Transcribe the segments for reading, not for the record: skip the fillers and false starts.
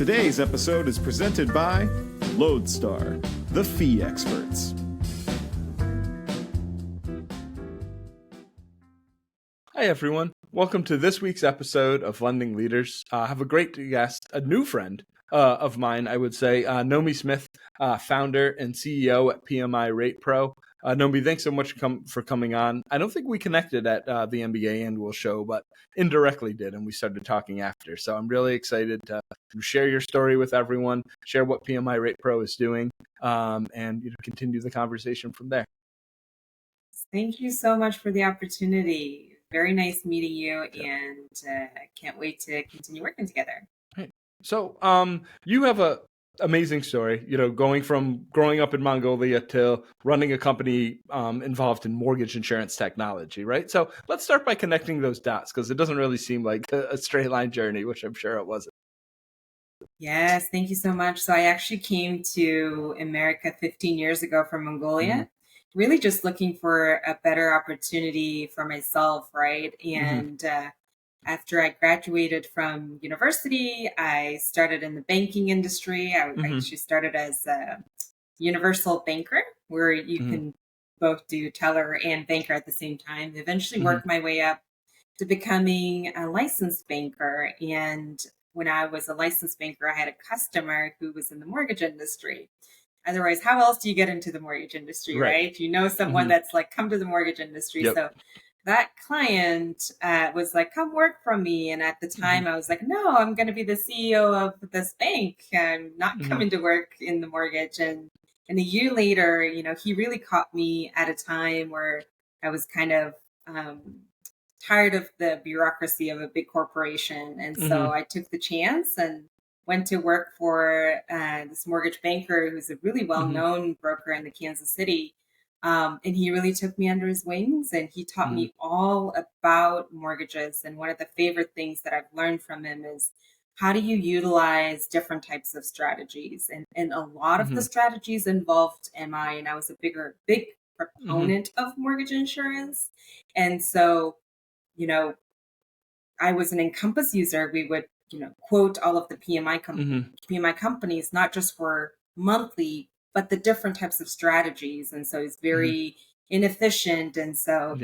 Today's episode is presented by Lodestar, the fee experts. Hi, everyone. Welcome to this week's episode of Lending Leaders. I have a great guest, a new friend of mine, I would say, Nomi Smith, founder and CEO at PMI Rate Pro. Nomi, thanks so much for coming on. I don't think we connected at the MBA annual show, but indirectly did, and we started talking after. So I'm really excited to share your story with everyone, share what PMI Rate Pro is doing, and continue the conversation from there. Thank you so much for the opportunity. Very nice meeting you, and I can't wait to continue working together. Right. So you have a amazing story, going from growing up in Mongolia to running a company involved in mortgage insurance technology, right? So let's start by connecting those dots, because it doesn't really seem like a straight line journey, which I'm sure it wasn't. Yes, thank you so much. So I actually came to America 15 years ago from Mongolia, really just looking for a better opportunity for myself, right? And after I graduated from university, I started in the banking industry. I actually started as a universal banker, where you can both do teller and banker at the same time. Eventually worked my way up to becoming a licensed banker. And when I was a licensed banker, I had a customer who was in the mortgage industry. Otherwise, how else do you get into the mortgage industry, right? You know someone that's like, come to the mortgage industry. So that client was like, come work for me. And at the time I was like, no, I'm going to be the CEO of this bank. I'm not coming to work in the mortgage. And a year later, he really caught me at a time where I was kind of tired of the bureaucracy of a big corporation. And so I took the chance and went to work for this mortgage banker who's a really well-known broker in the Kansas City. And he really took me under his wings, and he taught me all about mortgages. And one of the favorite things that I've learned from him is, how do you utilize different types of strategies? And a lot of the strategies involved MI, and I was a big proponent of mortgage insurance. And so, I was an Encompass user. We would, quote all of the PMI companies, not just for monthly, but the different types of strategies. And so it's very inefficient. And so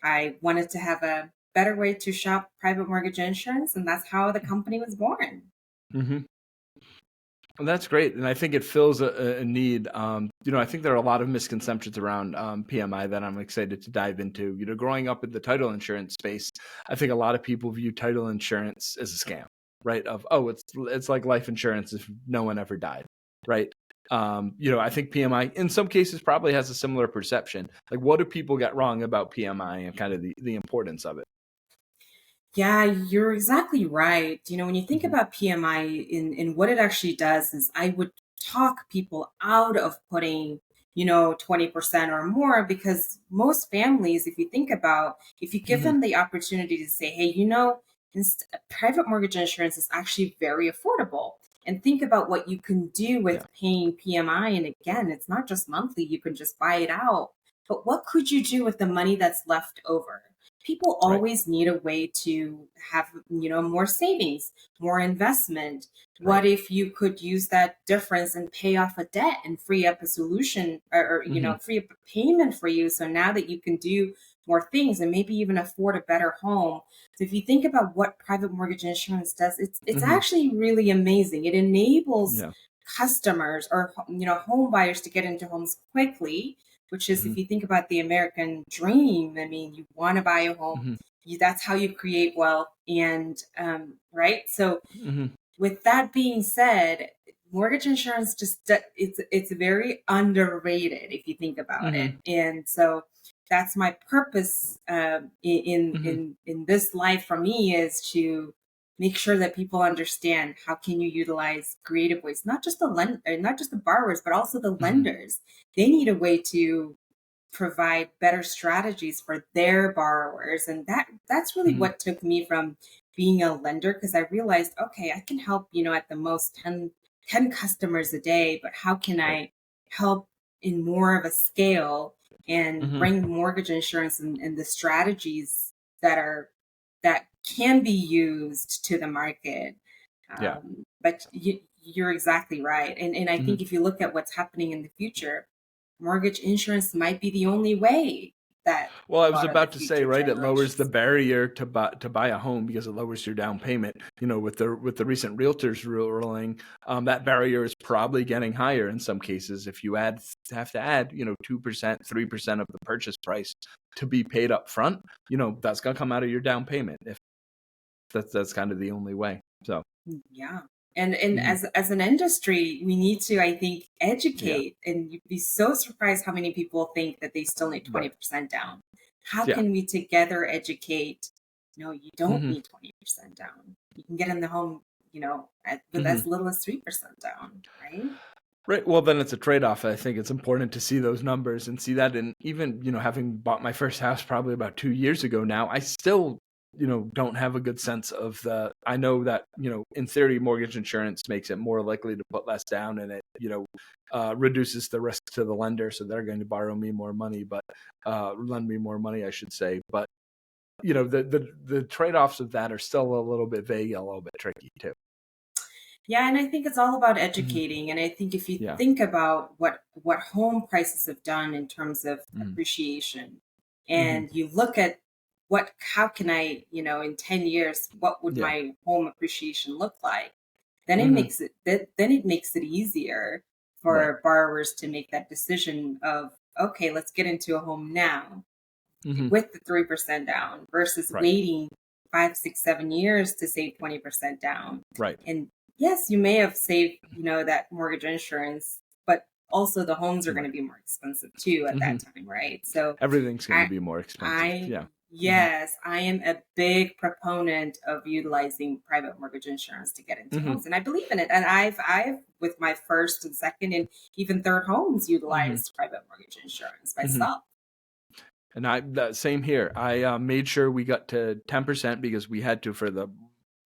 I wanted to have a better way to shop private mortgage insurance. And that's how the company was born. Well, that's great. And I think it fills a need. I think there are a lot of misconceptions around PMI that I'm excited to dive into. Growing up in the title insurance space, I think a lot of people view title insurance as a scam, right? It's like life insurance if no one ever died, right? I think PMI in some cases probably has a similar perception. Like, what do people get wrong about PMI and kind of the importance of it? Yeah, you're exactly right. When you think about PMI in what it actually does is, I would talk people out of putting, 20% or more, because most families, if you give them the opportunity to say, hey, private mortgage insurance is actually very affordable. And think about what you can do with paying PMI. And again, it's not just monthly, you can just buy it out. But what could you do with the money that's left over? People always need a way to have, more savings, more investment. What if you could use that difference and pay off a debt and free up a solution or free up a payment for you? So now that you can do more things and maybe even afford a better home. So if you think about what private mortgage insurance does, it's actually really amazing. It enables customers or, home buyers to get into homes quickly, which is, if you think about the American dream, I mean, you want to buy a home, that's how you create wealth. And, right. So with that being said, mortgage insurance it's very underrated if you think about it. And so that's my purpose in this life for me, is to make sure that people understand how can you utilize creative ways, not just the borrowers, but also the lenders. They need a way to provide better strategies for their borrowers. And that's really what took me from being a lender, because I realized, okay, I can help, at the most 10 customers a day, but how can I help in more of a scale and bring mortgage insurance and the strategies that can be used to the market Yeah. But you're exactly right. And I Mm-hmm. think if you look at what's happening in the future, mortgage insurance might be the only way that Well, a I was lot of the about to say, future right, it lowers the generations. barrier to buy a home because it lowers your down payment. With the recent realtors ruling, that barrier is probably getting higher in some cases. If you have to add, 2%, 3% of the purchase price to be paid up front, that's gonna come out of your down payment. If that's kind of the only way. So Yeah. And mhm. as an industry, we need to, I think, Yeah, educate. And you'd be so surprised how many people think that they still need right. 20% down. How Yeah. can we together educate? No, you don't Hmm. need 20% down. You can get in the home, with Hmm. as little as 3% down, right? Right. Well, then it's a trade-off. I think it's important to see those numbers and see that. And even, having bought my first house probably about 2 years ago now, I still, don't have a good sense of I know that, in theory, mortgage insurance makes it more likely to put less down and it, reduces the risk to the lender. So they're going to borrow me more money, but lend me more money, I should say. But, the trade-offs of that are still a little bit vague, a little bit tricky too. Yeah, and I think it's all about Hmm. educating. And I think if you Yeah. think about what home prices have done in terms of Hmm. appreciation, Hmm. and you look at how can I, in 10 years, what would Yeah. my home appreciation look like? Then Hmm. it makes it easier Right. for borrowers to make that decision of, okay, let's get into a home now Hmm. with the 3% down versus Right. waiting 5, 6, 7 years to save 20% down. Right. And yes, you may have saved, that mortgage insurance, but also the homes are going Right. to be more expensive too at Hmm. that time, right? So Everything's going to I, be more expensive. I, Yeah. Hmm. yes, I am a big proponent of utilizing private mortgage insurance to get into Hmm. homes, and I believe in it. And I've with my first and second and even third homes Hmm. utilized private mortgage insurance Hmm. myself. And same here. I made sure we got to 10% because we had to for the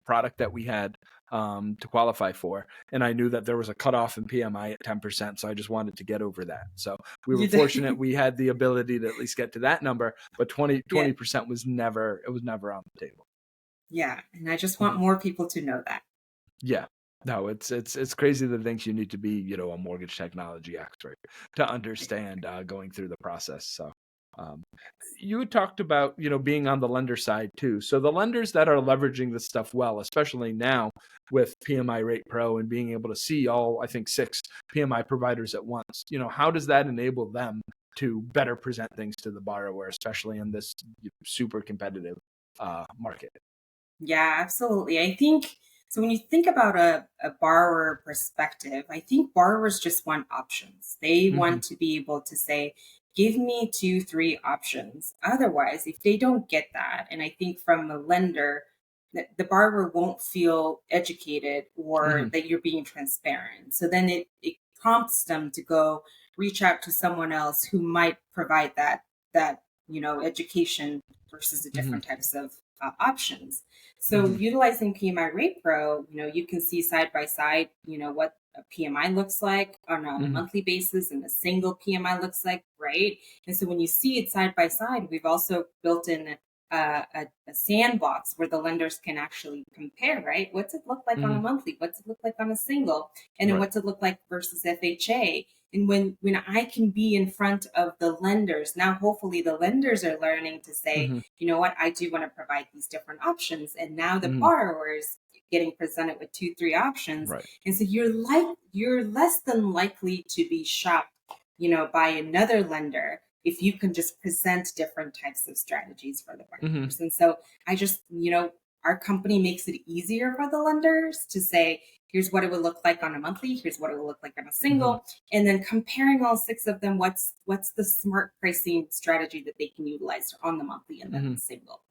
product that we had to qualify for. And I knew that there was a cutoff in PMI at 10%. So I just wanted to get over that. So we were You fortunate did. we had the ability to at least get to that number, but Yeah. 20% was never on the table. Yeah, and I just want Mhm. more people to know that. Yeah. No, it's crazy the things you need to be, a mortgage technology expert to understand going through the process. So um, you had talked about, being on the lender side too. So the lenders that are leveraging this stuff well, especially now with PMI Rate Pro and being able to see all, I think, 6 PMI providers at once, how does that enable them to better present things to the borrower, especially in this super competitive market? Yeah, absolutely. I think so. When you think about a borrower perspective, I think borrowers just want options. They Hmm. want to be able to say, give me 2, 3 options. Otherwise, if they don't get that, and I think from a lender, that the borrower won't feel educated or Hmm. that you're being transparent. So then it prompts them to go reach out to someone else who might provide that education versus the Hmm. different types of options. So Hmm. utilizing PMI Rate Pro, you can see side by side, what a PMI looks like on a Hmm. monthly basis and a single PMI looks like, right? And so when you see it side by side, we've also built in a sandbox where the lenders can actually compare, right? What's it look like on a Hmm. monthly? What's it look like on a single? And then Right. what's it look like versus FHA? And when I can be in front of the lenders, now hopefully the lenders are learning to say, Hmm. you know what, I do want to provide these different options. And now the Hmm. borrowers getting presented with 2, 3 options. Right. And so you're less than likely to be shopped, by another lender if you can just present different types of strategies for the Hmm. borrowers. And so I just, our company makes it easier for the lenders to say, here's what it would look like on a monthly, here's what it would look like on a Hmm. single, and then comparing all 6 of them, what's the smart pricing strategy that they can utilize on the monthly and then Hmm. the single.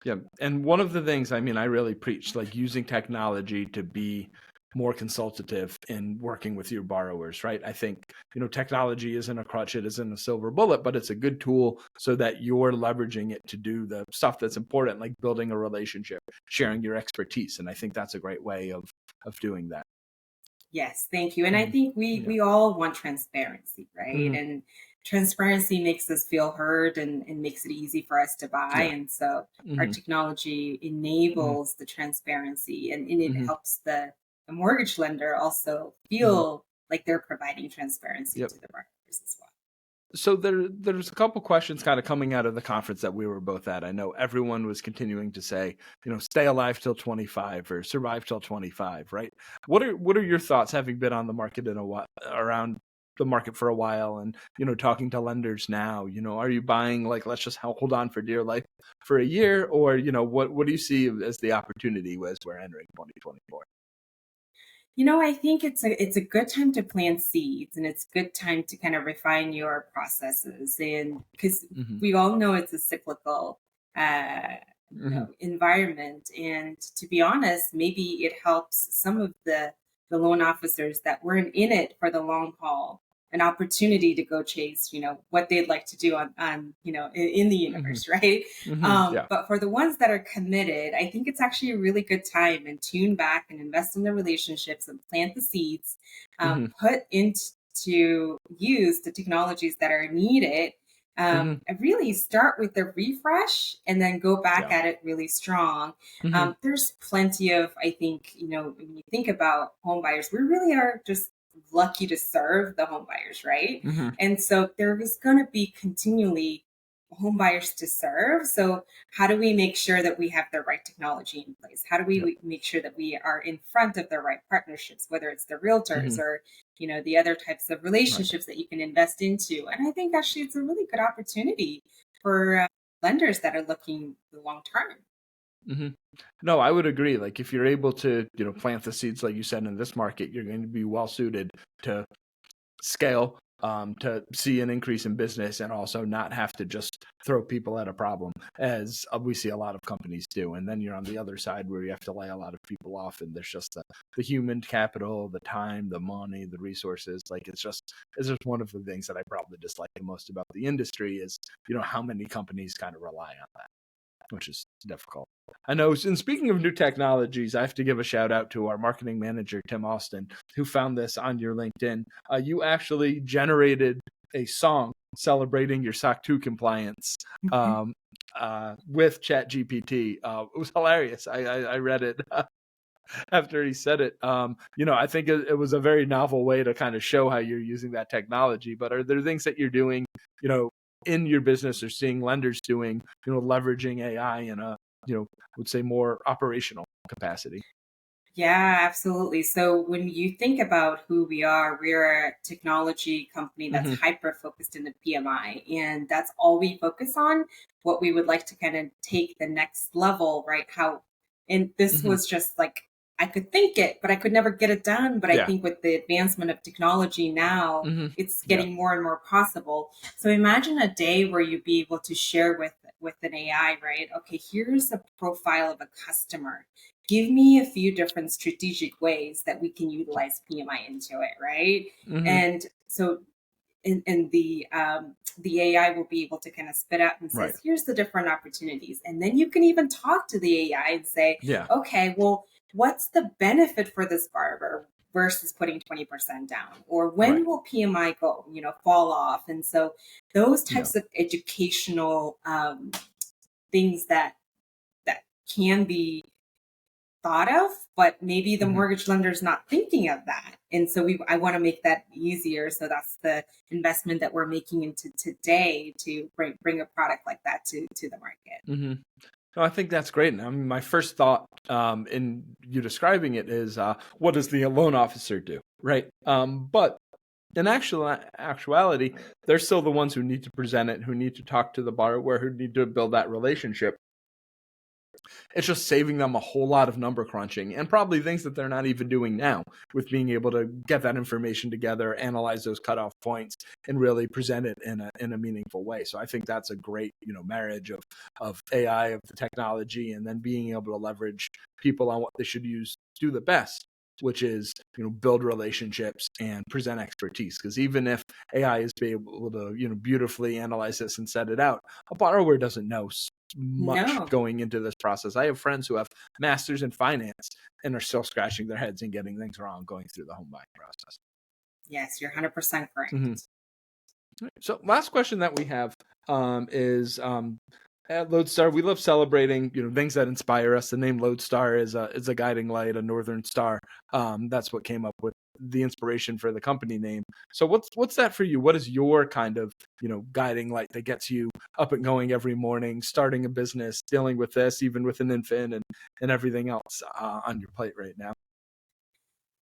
Yeah. And one of the things, I mean, I really preach like using technology to be more consultative in working with your borrowers, right? I think, technology isn't a crutch, it isn't a silver bullet, but it's a good tool so that you're leveraging it to do the stuff that's important, like building a relationship, sharing your expertise. And I think that's a great way of doing that. Yes, thank you. And I Hmm. think we Yeah. we all want transparency, right? Hmm. transparency makes us feel heard and makes it easy for us to buy. Yeah. And so our Hmm. technology Hmm. enables the transparency, and it Hmm. helps the mortgage lender also Hmm. feel like they're providing transparency Yep. to the borrowers as well. So there's a couple questions kind of coming out of the conference that we were both at. I know everyone was continuing to say, stay alive till 25 or survive till 25, right? What are your thoughts, having been on the market in a while, around the market for a while, and talking to lenders now? Are you buying, like, let's just hold on for dear life for a year, or what do you see as the opportunity as we're entering 2024? I think it's a good time to plant seeds, and it's a good time to kind of refine your processes, and because Hmm. we all know it's a cyclical uh Hmm. environment. And to be honest, maybe it helps some of the loan officers that weren't in it for the long haul an opportunity to go chase what they'd like to do on in the Hmm. universe, right? Yeah. But for the ones that are committed, I think it's actually a really good time, and tune back and invest in the relationships and plant the seeds, Hmm. put into use the technologies that are needed, Hmm. and really start with the refresh and then go back Yeah. at it really strong. Hmm. There's plenty of, I think, when you think about home buyers, we really are just lucky to serve the home buyers, right? Hmm. And so there is going to be continually home buyers to serve. So how do we make sure that we have the right technology in place? How do Yep. we make sure that we are in front of the right partnerships, whether it's the realtors Hmm. or the other types of Right. relationships that you can invest into? And I think actually it's a really good opportunity for lenders that are looking the long term. Hmm. No, I would agree. Like, if you're able to, plant the seeds, like you said, in this market, you're going to be well suited to scale, to see an increase in business, and also not have to just throw people at a problem, as we see a lot of companies do. And then you're on the other side where you have to lay a lot of people off, and there's just the human capital, the time, the money, the resources. Like, it's just one of the things that I probably dislike the most about the industry is, how many companies kind of rely on that, which is difficult. I know. And speaking of new technologies, I have to give a shout out to our marketing manager, Tim Austin, who found this on your LinkedIn. You actually generated a song celebrating your SOC 2 compliance, um, with ChatGPT. It was hilarious. I read it after he said it. I think it was a very novel way to kind of show how you're using that technology. But are there things that you're doing, you know, in your business, or seeing lenders doing, leveraging AI in a, I would say, more operational capacity? Yeah, absolutely. So when you think about who we are, we're a technology company that's Hmm. hyper focused in the PMI, and that's all we focus on. What we would like to kind of take the next level, right? And this Hmm. was just like, I could think it, but I could never get it done. But I Yeah. think with the advancement of technology now, Hmm. it's Yeah. getting more and more possible. So imagine a day where you'd be able to share with an AI, right? Okay, here's a profile of a customer. Give me a few different strategic ways that we can utilize PMI into it, right? Hmm. And so and the AI will be able to kind of spit out and Right. says, here's the different opportunities. And then you can even talk to the AI and say, Yeah. okay, well, what's the benefit for this barber versus putting 20% down? Or Right. when will PMI go, fall off? And so those Yeah. types of educational things that can be thought of, but maybe the Hmm. mortgage lender's not thinking of that. And so I want to make that easier. So that's the investment that we're making into today to bring a product like that to the market. Hmm. No, I think that's great. And I mean, my first thought, in you describing it is, what does the loan officer do, right? But in actuality, they're still the ones who need to present it, who need to talk to the borrower, who need to build that relationship. It's just saving them a whole lot of number crunching, and probably things that they're not even doing now, with being able to get that information together, analyze those cutoff points, and really present it in a meaningful way. So I think that's a great, marriage of AI, of the technology, and then being able to leverage people on what they should do the best, which is, build relationships and present expertise. Because even if AI is able to, beautifully analyze this and set it out, a borrower doesn't know much No. going into this process. I have friends who have masters in finance and are still scratching their heads and getting things wrong going through the home buying process. Yes, you're 100% Hmm. correct. So last question that we have is at Lodestar, we love celebrating, things that inspire us. The name Lodestar is a guiding light, a northern star. That's what came up with the inspiration for the company name. So what's that for you? What is your kind of, guiding light that gets you up and going every morning, starting a business, dealing with this, even with an infant and everything else on your plate right now?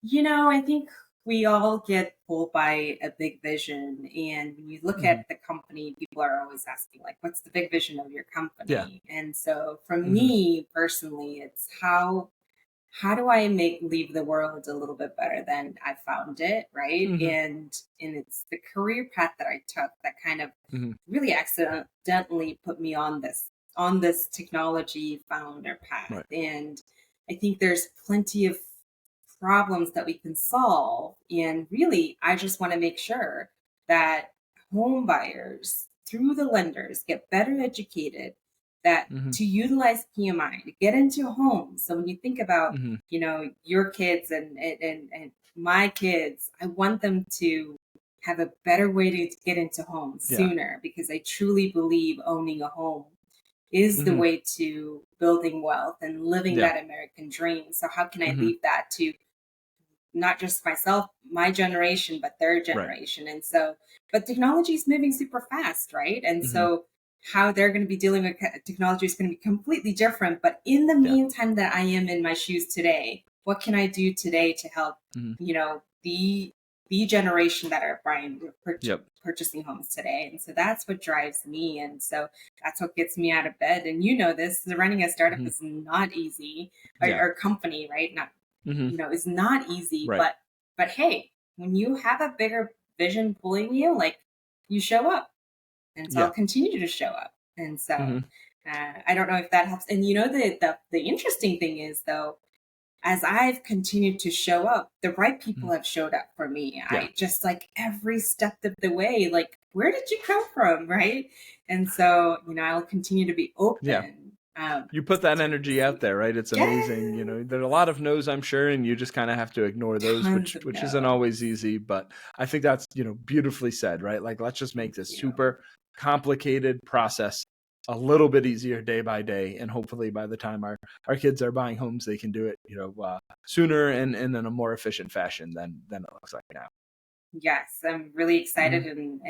I think we all get pulled by a big vision. And when you look at the company, people are always asking, like, what's the big vision of your Yeah. company? And so for me personally, it's how do I leave the world a little bit better than I found it, right? And it's the career path that I took that kind of really accidentally put me on this technology founder path. Right. And I think there's plenty of problems that we can solve. And really, I just want to make sure that home buyers through the lenders get better educated that to utilize PMI to get into homes. So when you think about, your kids and my kids, I want them to have a better way to get into homes sooner, because I truly believe owning a home is the way to building wealth and living that American dream. So how can I leave that to not just myself, my generation, but their generation? Right. And so, but technology is moving super fast, right? And so how they're going to be dealing with technology is going to be completely different. But in the meantime that I am in my shoes today, what can I do today to help, the generation that are buying, purchasing homes today? And so that's what drives me. And so that's what gets me out of bed. And this, running a startup is not easy, or company, right? Not, is not easy, right. but hey, when you have a bigger vision pulling you, like, you show up. And so I'll continue to show up. And so I don't know if that helps. And the interesting thing is, though, as I've continued to show up, the right people have showed up for me. I just, like, every step of the way, like, where did you come from? Right. And so, I'll continue to be open. Yeah. You put that energy out there, right? It's amazing. There are a lot of no's, I'm sure, and you just kind of have to ignore those, which isn't always easy. But I think that's, beautifully said, right? Like, let's just make this super complicated process a little bit easier day by day. And hopefully by the time our kids are buying homes, they can do it, sooner and in a more efficient fashion than it looks like now. Yes, I'm really excited and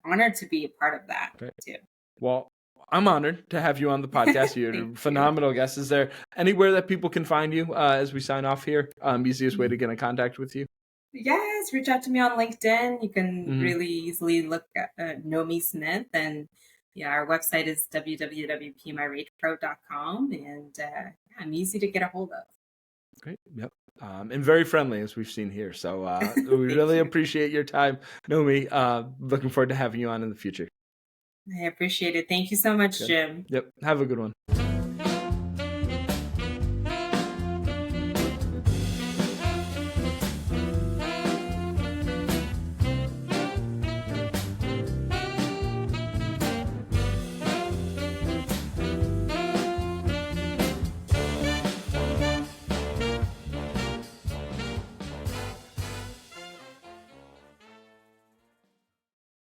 honored to be a part of that too. Well, I'm honored to have you on the podcast. You're a phenomenal guest. Is there anywhere that people can find you as we sign off here? Easiest way to get in contact with you? Yes, reach out to me on LinkedIn. You can really easily look at Nomi Smith, and our website is www.pmiragepro.com, and I'm easy to get a hold of. Great. Yep. And very friendly, as we've seen here. So we really appreciate your time, Nomi. Looking forward to having you on in the future. I appreciate it. Thank you so much, Jim. Yep. Have a good one.